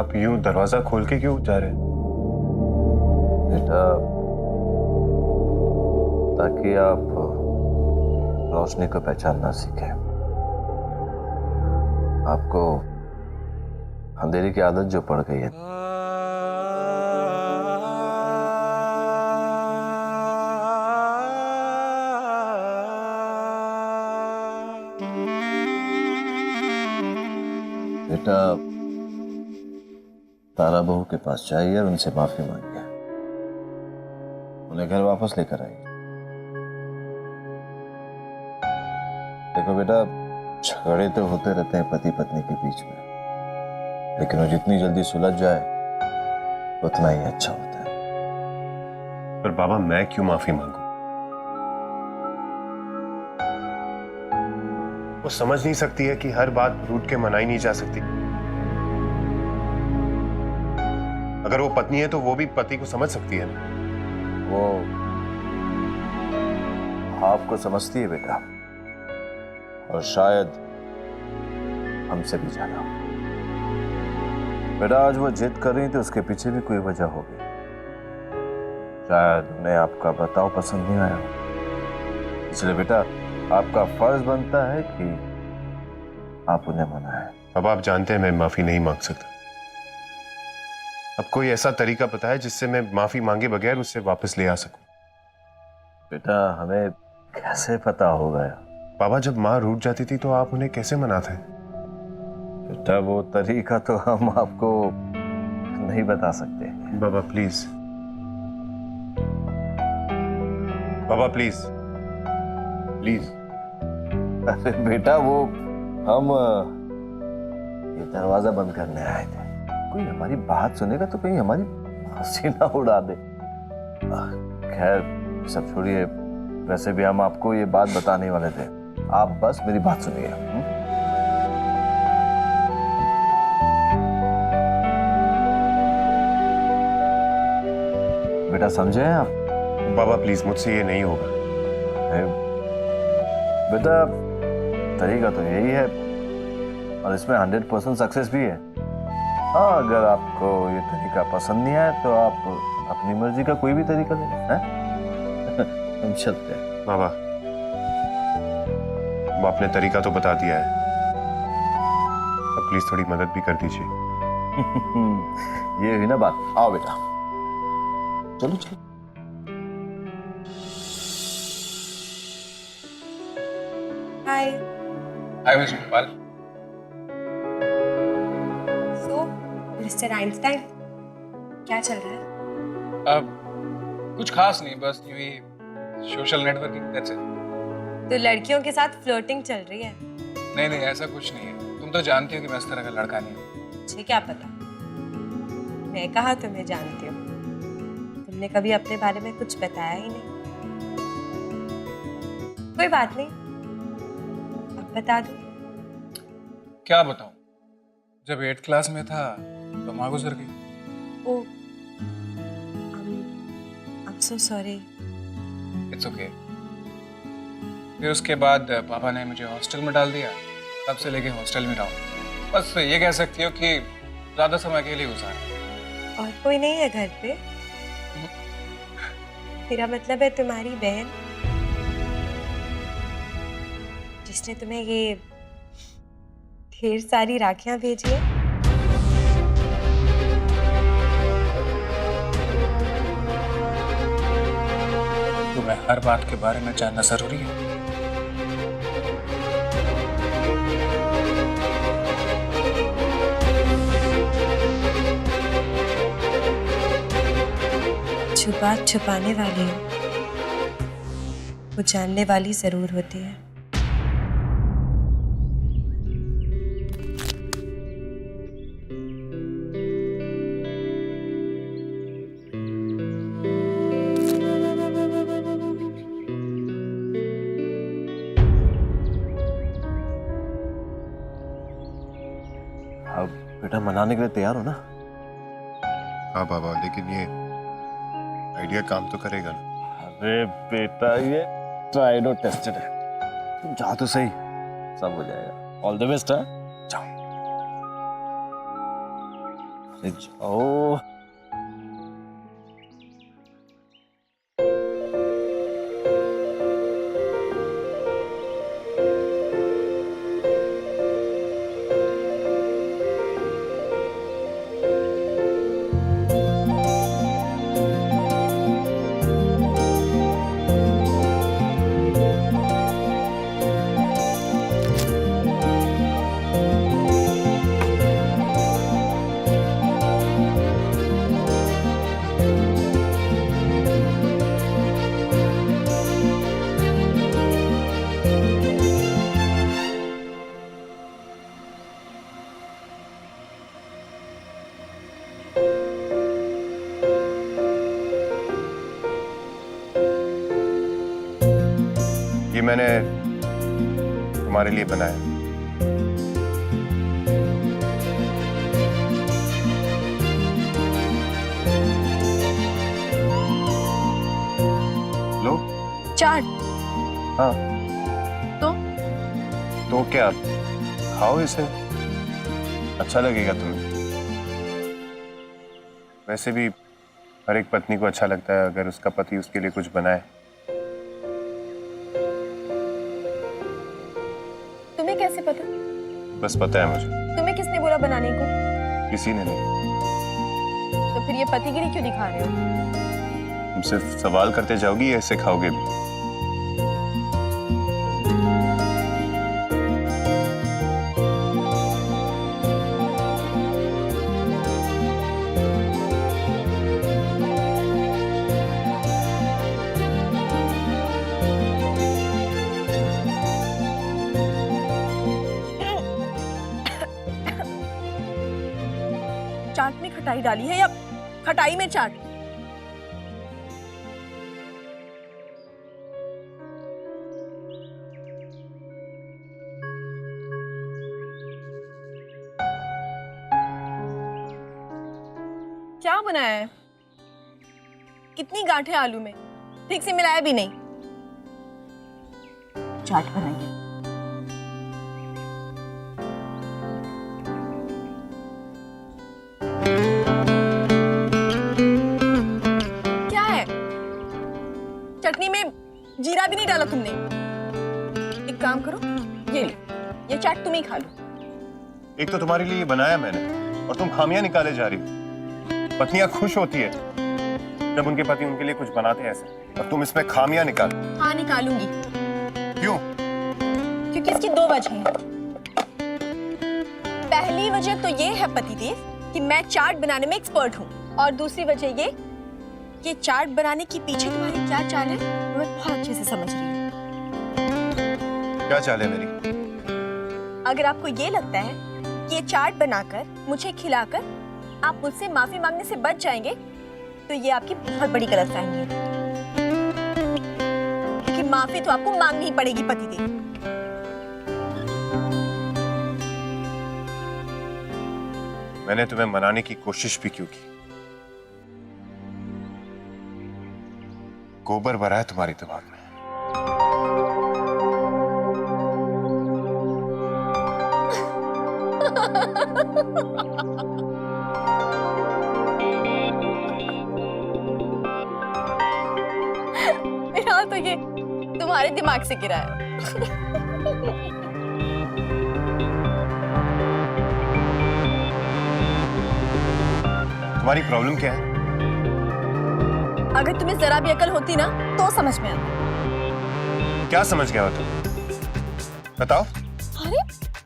आप यूं दरवाजा खोल के क्यों जा रहे हैं? बेटा, ताकि आप रोशनी को पहचानना सीखें। आपको अंधेरे की आदत जो पड़ गई है, बेटा तारा बहू के पास जाइए और उनसे माफी मांगिए। उन्हें घर वापस लेकर आइए। देखो बेटा, झगड़े तो होते रहते हैं पति पत्नी के बीच में, लेकिन वो जितनी जल्दी सुलझ जाए उतना ही अच्छा होता है। पर बाबा, मैं क्यों माफी मांगू? वो समझ नहीं सकती है कि हर बात रूठ के मनाई नहीं जा सकती। अगर वो पत्नी है तो वो भी पति को समझ सकती है ना। वो आपको समझती है बेटा, और शायद हमसे भी ज्यादा। बेटा, आज वो जिद कर रही थी, उसके पीछे भी कोई वजह होगी। शायद उन्हें आपका बर्ताव पसंद नहीं आया, इसलिए बेटा आपका फर्ज बनता है कि आप उन्हें मनाएं। अब आप जानते हैं मैं माफी नहीं मांग सकता। अब कोई ऐसा तरीका बताए जिससे मैं माफी मांगे बगैर उससे वापस ले आ सकूं। बेटा, हमें कैसे पता होगा? बाबा, जब माँ रूठ जाती थी तो आप उन्हें कैसे मनाते? बेटा, वो तरीका तो हम आपको नहीं बता सकते। बाबा प्लीज, बाबा प्लीज, प्लीज। अरे बेटा, वो हम ये दरवाजा बंद करने आए थे। कोई हमारी बात सुनेगा तो कहीं हमारी हंसी ना उड़ा दे। खैर, सब छोड़िए। वैसे भी हम आपको ये बात बताने वाले थे, आप बस मेरी बात सुनिए। बेटा, समझे हैं आप? बाबा प्लीज, मुझसे ये नहीं होगा। बेटा, तरीका तो यही है और इसमें 100% सक्सेस भी है। हाँ, अगर आपको ये तरीका पसंद नहीं आया तो आप अपनी मर्जी का कोई भी तरीका ले लें। हम चलते हैं। बाबा, वो आपने तरीका तो बता दिया है, अब प्लीज थोड़ी मदद भी कर दीजिए। ये हुई ना बात। आओ बेटा, चलो चलो। Hi. Hi mister Gopal. So mister Einstein, क्या चल रहा है? अब कुछ खास नहीं, बस यूं ही सोशल नेटवर्किंग, दैट्स इट। तो लड़कियों के साथ फ्लर्टिंग चल रही है? नहीं नहीं, ऐसा कुछ नहीं है। तुम तो जानती हो कि मैं इस तरह का लड़का नहीं हूँ। मुझे क्या पता, मैं कहाँ तुम्हें जानती हूँ। तुमने कभी अपने बारे में कुछ बताया ही नहीं। कोई बात नहीं, अब बता दो। क्या बताऊँ, जब 8th क्लास में था तो माँ गुजर गई। ओ, I'm so sorry। It's okay. फिर उसके बाद पापा ने मुझे हॉस्टल में डाल दिया, तब से लेके हॉस्टल में रहा हूँ। बस ये कह सकती हो कि ज़्यादा समय अकेले गुजारा। और कोई नहीं है घर पे? मेरा मतलब है तुम्हारी बहन, जिसने तुम्हें ये ढेर सारी राखियां भेजी है। तुम्हें हर बात के बारे में जानना जरूरी है? जो बात छुपाने वाली हो वो जानने वाली जरूर होती है। अब बेटा, मनाने के लिए तैयार हो ना? हाँ बाबा, लेकिन ये आइडिया काम तो करेगा ना? अरे बेटा, ये ट्राइड और टेस्टेड है। तुम जाओ तो सही, सब हो जाएगा। ऑल द बेस्ट है। जाओ। अरे जाओ। ये मैंने तुम्हारे लिए बनाया। लो। चाट। हाँ। तो क्या, खाओ इसे, अच्छा लगेगा तुम्हें। वैसे भी हर एक पत्नी को अच्छा लगता है अगर उसका पति उसके लिए कुछ बनाए। तुम्हें कैसे पता? बस पता है मुझे। तुम्हें किसने बोला बनाने को? किसी ने नहीं। तो फिर ये पतिगिरी क्यों दिखा रहे हो? तुम सिर्फ सवाल करते जाओगी या ऐसे खाओगे भी? चाट में खटाई डाली है या खटाई में चाट? क्या बनाया है? कितनी गांठें आलू में, ठीक से मिलाया भी नहीं। चाट बनाई है। क्या है? चटनी में जीरा भी नहीं डाला तुमने। एक काम करो, ये लो, ये चाट तुम ही खा लो। एक तो तुम्हारे लिए बनाया मैंने और तुम खामियां निकाले जा रही हो। पत्नियां खुश होती है जब उनके पति उनके लिए कुछ बनाते हैं ऐसे, और तुम इसमें खामियां निकाल। हाँ निकालूंगी। क्यों? क्योंकि इसकी दो वजह हैं। पहली वजह तो ये है पतिदेव कि मैं चाट बनाने में एक्सपर्ट हूँ, और दूसरी वजह ये चाट बनाने के पीछे तुम्हारी क्या चाल है वो मैं बहुत अच्छे से समझ रही हूँ। क्या चाल है मेरी? अगर आपको ये लगता है कि ये चाट बनाकर मुझे खिलाकर आप मुझसे माफी मांगने से बच जाएंगे, तो ये आपकी बहुत बड़ी गलतफहमी है। क्योंकि माफी तो आपको मांगनी ही पड़ेगी पतिदेव। मैंने तुम्हें मनाने की कोशिश भी क्यों की? गोबर भरा है तुम्हारे दिमाग में। फिलहाल तो ये तुम्हारे दिमाग से गिरा है। तुम्हारी प्रॉब्लम क्या है? अगर तुम्हें जरा भी अकल होती ना तो समझ में आता। क्या समझ गया हो तुम? बताओ। अरे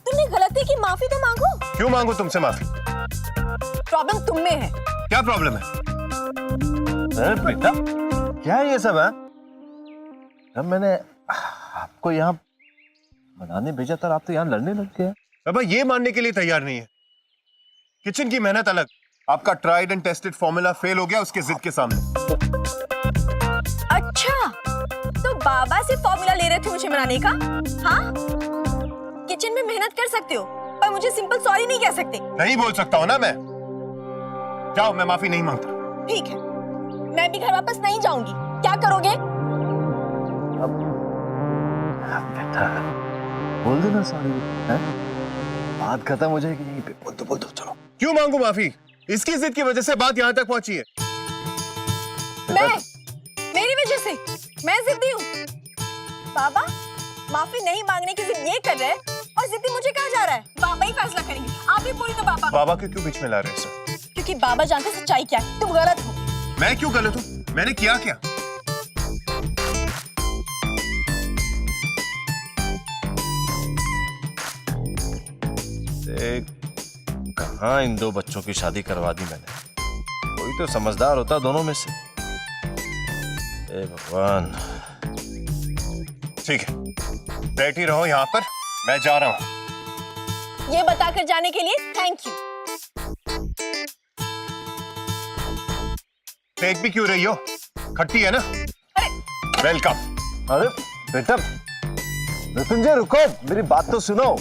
तुमने गलती की, माफी तो मांगो। क्यों मांगू तुमसे माफी? प्रॉब्लम तुम में है। क्या प्रॉब्लम है? अरे बेटा, क्या है ये सब है? जब मैंने आपको यहाँ बनाने भेजा था, आप तो यहाँ लड़ने लग गए। बाबा ये मानने के लिए तैयार नहीं है। किचन की मेहनत अलग, आपका tried and tested formula fail हो गया उसके जिद के सामने। अच्छा, तो बाबा से फॉर्मूला ले रहे थे मुझे मनाने का? हाँ, किचन में मेहनत कर सकते हो पर मुझे सिंपल सॉरी नहीं कह सकते। नहीं बोल सकता हूं ना मैं। जाओ, मैं माफी नहीं मांगता। ठीक है, मैं भी घर वापस नहीं जाऊंगी। क्या करोगे? बेटा बोल देना सॉरी, बात खत्म हो जाएगी यहीं पे। बोल दो चलो। क्यों मांगू माफी? इसकी जिद की वजह से बात यहाँ तक पहुंची है। मेरी वजह से मैं जिद्दी हूँ? बाबा माफी नहीं मांगने की जिद ये कर रहे हैं और जिद्दी मुझे कहा जा रहा है। बाबा ही फैसला करेंगे, आप ही बोली तो बाबा। बाबा क्यों बीच में ला रहे हैं सर? क्योंकि बाबा जानते सच्चाई क्या है। तुम गलत हो। मैं क्यों गलत हूँ? मैंने किया क्या? कहाँ इन दो बच्चों की शादी करवा दी मैंने। कोई तो समझदार होता दोनों में से। हे भगवान। ठीक है, बैठी रहो यहाँ पर, मैं जा रहा हूँ। ये बताकर जाने के लिए थैंक यू। फेंक भी क्यों रही हो? खट्टी है ना? वेलकम। अरे बेटा मृत्युंजय रुको, मेरी बात तो सुनो।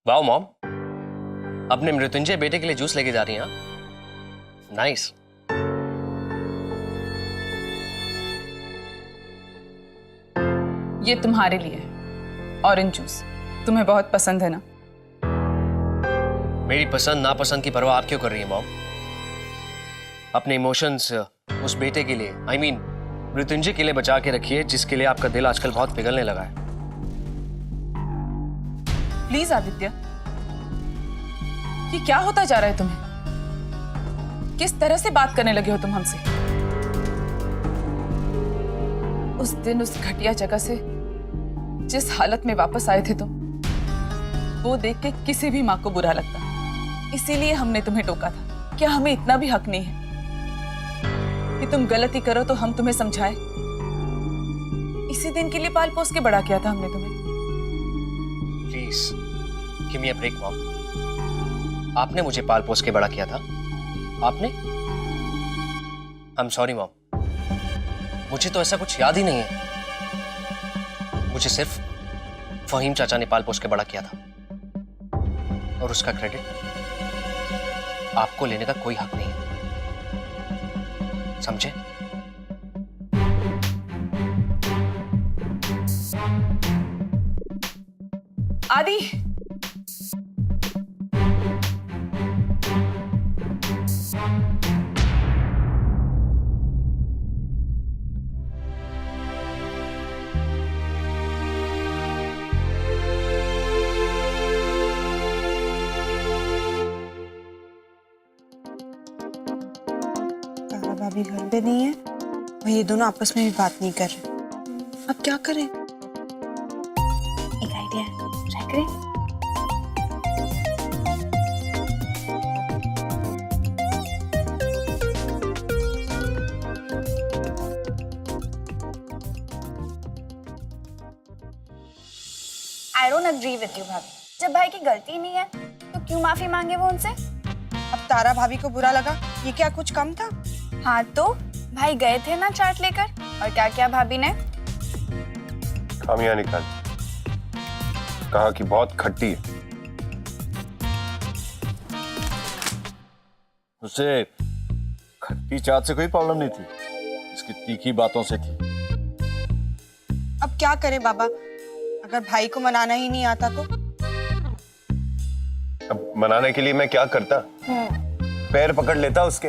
वाओ मॉम, अपने मृत्युंजय बेटे के लिए जूस लेके जा रही हैं? नाइस। ये तुम्हारे लिए है, ऑरेंज जूस। तुम्हें बहुत पसंद है ना? मेरी पसंद नापसंद की परवाह आप क्यों कर रही हैं मॉम? अपने इमोशंस उस बेटे के लिए, I mean, मृत्युंजय के लिए बचा के रखिए, जिसके लिए आपका दिल आजकल बहुत पिघलने लगा है। प्लीज आदित्य, ये क्या होता जा रहा है तुम्हें? किस तरह से बात करने लगे हो तुम हमसे? उस दिन उस घटिया जगह से जिस हालत में वापस आए थे तुम, वो देख के किसी भी माँ को बुरा लगता। इसीलिए हमने तुम्हें टोका था। क्या हमें इतना भी हक नहीं है कि तुम गलती करो तो हम तुम्हें समझाएं? इसी दिन के लिए पाल पोस के बड़ा किया था हमने तुम्हें। Please give me a break mom. आपने मुझे पाल पोस के बड़ा किया था। आपने? आई एम सॉरी मॉम, मुझे तो ऐसा कुछ याद ही नहीं है। मुझे सिर्फ फहीम चाचा ने पाल पोस के बड़ा किया था, और उसका क्रेडिट आपको लेने का कोई हक नहीं है, समझे? आदि, भाभी घर पे नहीं है और ये दोनों आपस में भी बात नहीं कर रहे। अब क्या करें? एक आइडिया है, ट्राई करें। I don't agree with you, भाभी। जब भाई की गलती नहीं है तो क्यों माफी मांगे वो उनसे? अब तारा भाभी को बुरा लगा, ये क्या कुछ कम था? हाँ तो भाई गए थे ना चाट लेकर, और क्या किया भाभी ने? खामियां निकाल, कहा कि बहुत खट्टी है। उसे खट्टी चाट से कोई प्रॉब्लम नहीं थी, इसकी तीखी बातों से थी। अब क्या करें बाबा, अगर भाई को मनाना ही नहीं आता तो? अब मनाने के लिए मैं क्या करता? पैर पकड़ लेता उसके।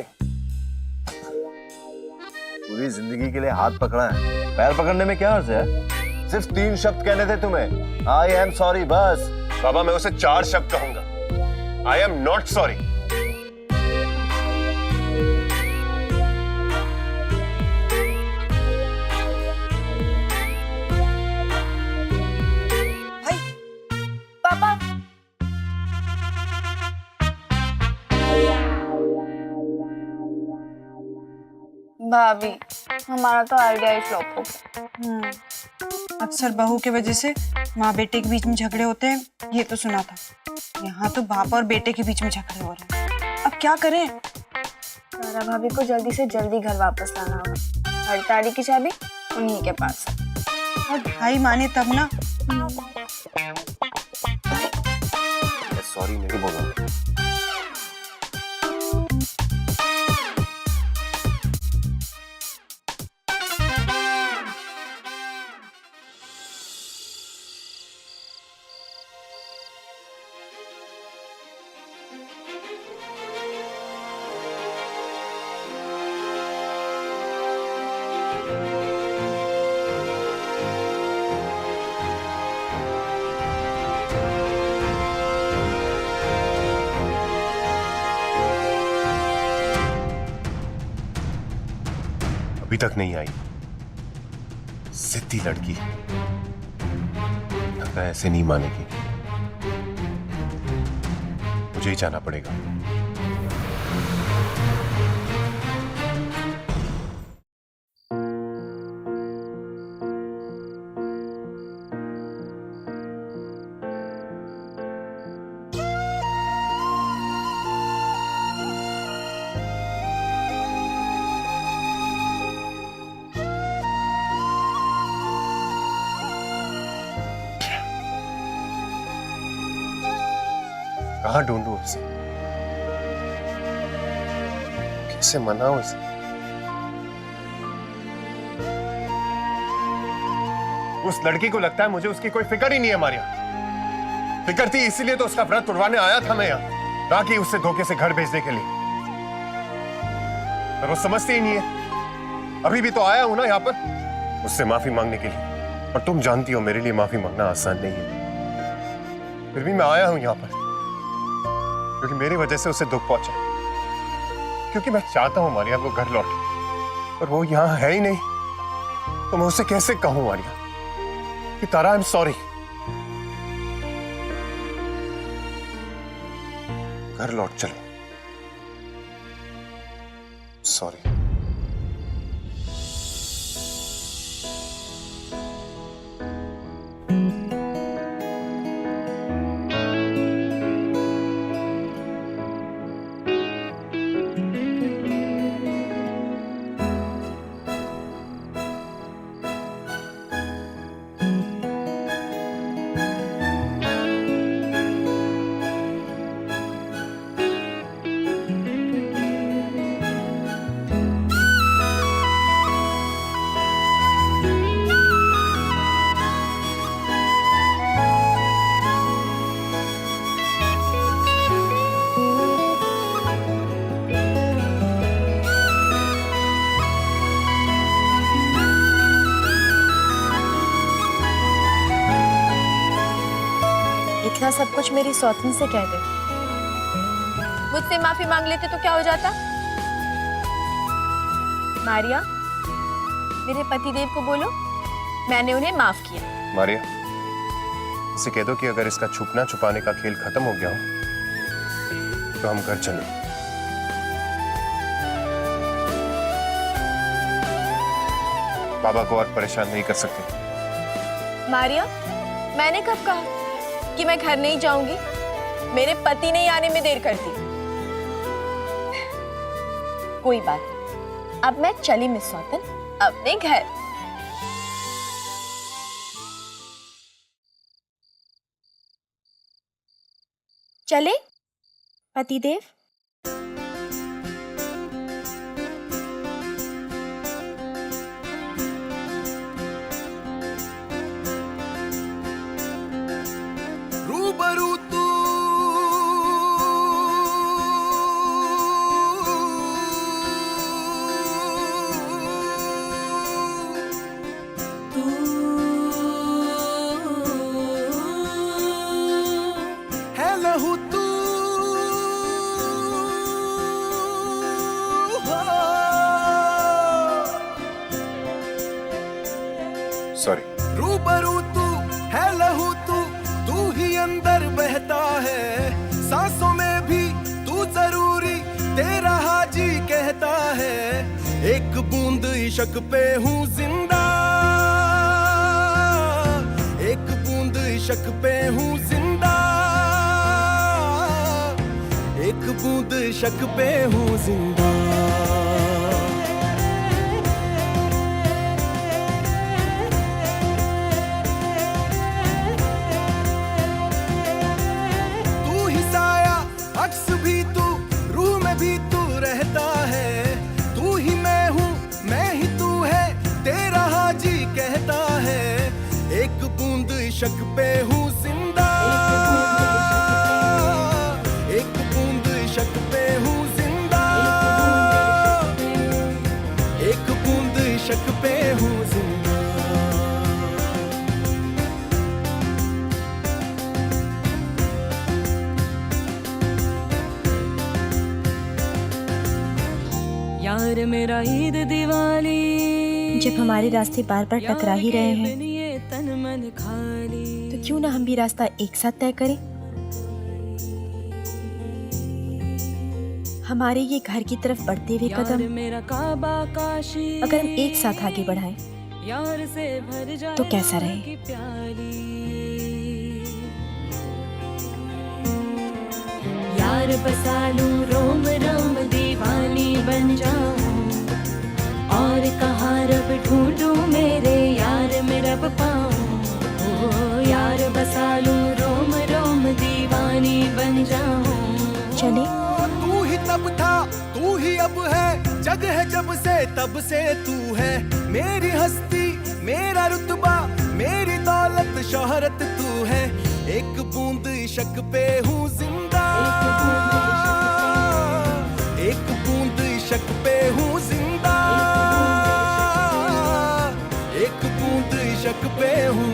पूरी जिंदगी के लिए हाथ पकड़ा है, पैर पकड़ने में क्या अर्थ है? सिर्फ 3 शब्द कहने थे तुम्हें, आई एम सॉरी, बस। बाबा मैं उसे 4 शब्द कहूंगा, आई एम नॉट सॉरी। भाई पापा, भाभी हमारा तो आइडिया ही फ्लॉप हो गया। अक्सर बहू के वजह से माँ बेटे के बीच में झगड़े होते हैं, ये तो सुना था। यहाँ तो बाप और बेटे के बीच में झगड़े हो रहे हैं। अब क्या करें? तारा भाभी को जल्दी से जल्दी घर वापस लाना होगा। हड़ताली की चाबी उन्हीं के पास है। और भाई माने तब ना। सॉरी नहीं बोला। तक नहीं आई। जिद्दी लड़की, लगता है ऐसे नहीं मानेगी। मुझे ही जाना पड़ेगा। कहाँ ढूंढूं उसे? कैसे मनाऊं उसे? उस लड़की को लगता है मुझे उसकी कोई फिक्र ही नहीं है मारिया। फिक्र थी इसीलिए तो उसका व्रत तोड़वाने आया था मैं यहाँ, ताकि उससे धोखे से घर भेजने के लिए। पर वो समझती ही नहीं है। अभी भी तो आया हूं ना यहाँ पर उससे माफी मांगने के लिए, और तुम जानती हो मेरे लिए माफी मांगना आसान नहीं है। फिर भी मैं आया हूं यहाँ पर क्योंकि मेरी वजह से उसे दुख पहुंचा, क्योंकि मैं चाहता हूं मारिया वो घर लौटे, पर वो यहां है ही नहीं। तो मैं उसे कैसे कहूं मारिया कि तारा आई एम सॉरी, घर लौट चलो, सॉरी। इतना सब कुछ मेरी सौतन से कह दे। मुझसे माफी मांग लेते तो क्या हो जाता? मारिया, मेरे पतिदेव को बोलो मैंने उन्हें माफ किया। मारिया, इसे कह दो कि अगर इसका छुपना छुपाने का खेल खत्म हो गया हो तो हम घर चलें। बाबा को और परेशान नहीं कर सकते। मारिया, मैंने कब कहा कि मैं घर नहीं जाऊंगी? मेरे पति नहीं आने में देर कर दी। कोई बात नहीं, अब मैं चली मिस सौतन अपने घर। चले पतिदेव? रूबरू तू है लहू तू सॉरी। रूबरू तू है लहू तू ही अंदर बहता है, सांसों में भी तू जरूरी, तेरा हाजी कहता है। एक बूंद इश्क पे हूँ जिंदा, एक बूंद इश्क पे हूँ जिंदा, एक बूंद इश्क पे हूँ जिंदा। भी तू रहता है, तू ही मैं हूँ मैं ही तू है, तेरा हाजी कहता है। एक बूंद इश्क पे हूँ जिंदा, एक बूंद इश्क पे हूँ जिंदा, एक बूंद इश्क पे हूँ जिंदा। यार मेरा ईद दिवाली। जब हमारे रास्ते बार बार टकरा ही रहे हैं ये तन मन खाली। तो क्यों ना हम भी रास्ता एक साथ तय करें। हमारे ये घर की तरफ बढ़ते हुए कदम मेरा काबा काशी अगर हम एक साथ आगे बढ़ाएं यार से भर जाए तो कैसा रहे। की प्याली। यार बसा लूं रोम रोम दीवानी बन जाऊं और कहाँ रब ढूंढूं मेरे यार में रब पाऊं। ओ यार बसा लूं रोम रोम दीवानी बन जाऊं। चले तू ही तब था तू ही अब है, जग है जब से तब से तू है। मेरी हस्ती मेरा रुतबा मेरी दौलत शोहरत तू है। एक बूंद इश्क पे हूँ जिंदा, एक बूंद इश्क पे हूँ जिंदा, एक बूंद इश्क पे हूँ